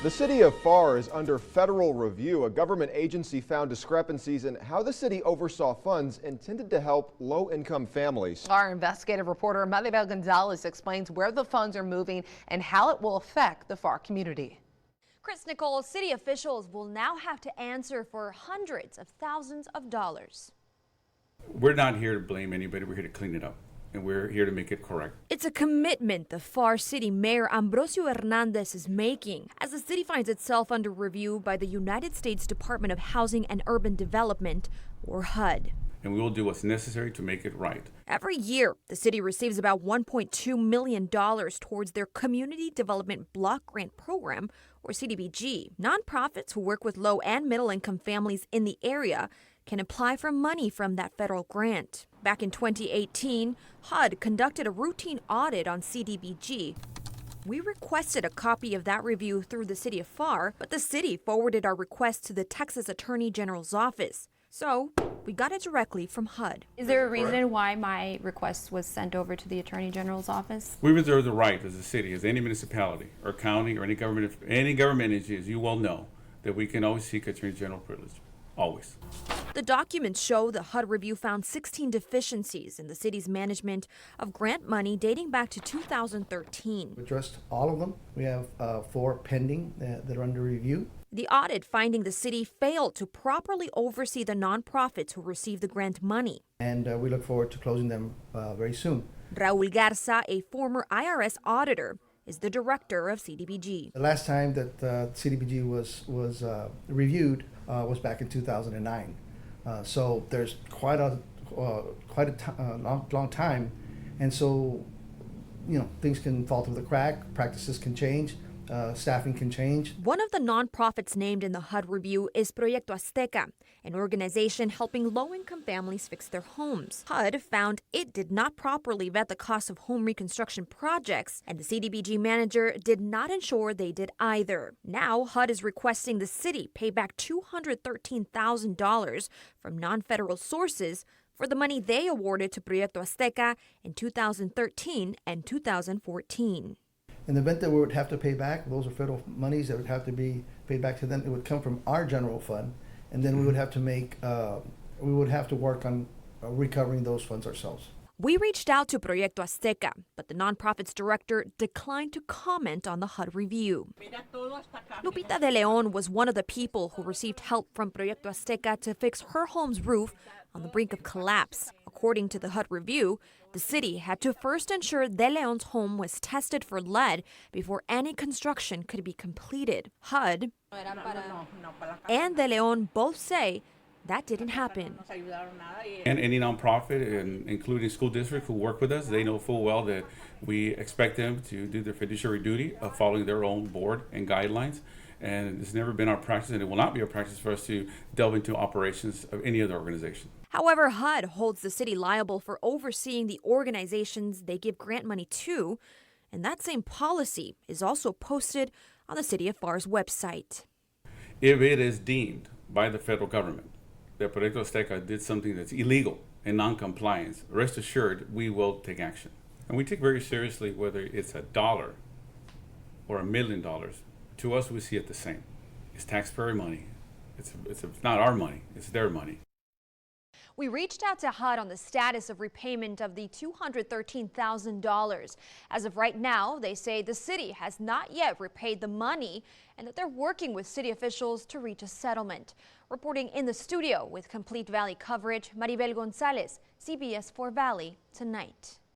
The city of Pharr is under federal review. A government agency found discrepancies in how the city oversaw funds intended to help low-income families. Our investigative reporter Maribel Gonzalez explains where the funds are moving and how it will affect the Pharr community. Chris Nicole, city officials will now have to answer for hundreds of thousands of dollars. We're not here to blame anybody. We're here to clean it up. And we're here to make it correct. It's a commitment the Pharr City Mayor Ambrosio Hernandez is making as the city finds itself under review by the United States Department of Housing and Urban Development, or HUD. And we will do what's necessary to make it right. Every year, the city receives about $1.2 million towards their Community Development Block Grant Program, or CDBG. Nonprofits who work with low and middle income families in the area can apply for money from that federal grant. Back in 2018, HUD conducted a routine audit on CDBG. We requested a copy of that review through the city of Pharr, but the city forwarded our request to the Texas Attorney General's office. So we got it directly from HUD. Is there a reason why my request was sent over to the Attorney General's office? We reserve the right as a city, as any municipality or county or any government entity, as you well know, that we can always seek Attorney General privilege. Always. The documents show the HUD review found 16 deficiencies in the city's management of grant money dating back to 2013. We addressed all of them. We have 4 pending that are under review. The audit finding the city failed to properly oversee the nonprofits who received the grant money. And we look forward to closing them very soon. Raul Garza, a former IRS auditor, is the director of CDBG. The last time that CDBG was reviewed was back in 2009. So there's quite a long time, and so things can fall through the crack, practices can change, staffing can change. One of the nonprofits named in the HUD review is Proyecto Azteca, an organization helping low-income families fix their homes. HUD found it did not properly vet the cost of home reconstruction projects, and the CDBG manager did not ensure they did either. Now, HUD is requesting the city pay back $213,000 from non-federal sources for the money they awarded to Proyecto Azteca in 2013 and 2014. In the event that we would have to pay back, those are federal monies that would have to be paid back to them. It would come from our general fund, and then we would have to work on recovering those funds ourselves. We reached out to Proyecto Azteca, but the nonprofit's director declined to comment on the HUD review. Lupita de Leon was one of the people who received help from Proyecto Azteca to fix her home's roof on the brink of collapse. According to the HUD review, the city had to first ensure De Leon's home was tested for lead before any construction could be completed. HUD and De Leon both say that didn't happen. And any nonprofit, including school districts who work with us, they know full well that we expect them to do their fiduciary duty of following their own board and guidelines. And it's never been our practice, and it will not be our practice for us to delve into operations of any other organization. However, HUD holds the city liable for overseeing the organizations they give grant money to, and that same policy is also posted on the City of Pharr's website. If it is deemed by the federal government that Proyecto Azteca did something that's illegal and non-compliance, rest assured we will take action. And we take very seriously whether it's $1 or $1 million. To us, we see it the same. It's taxpayer money. It's not our money, it's their money. We reached out to HUD on the status of repayment of the $213,000. As of right now, they say the city has not yet repaid the money and that they're working with city officials to reach a settlement. Reporting in the studio with Complete Valley coverage, Maribel Gonzalez, CBS 4 Valley Tonight.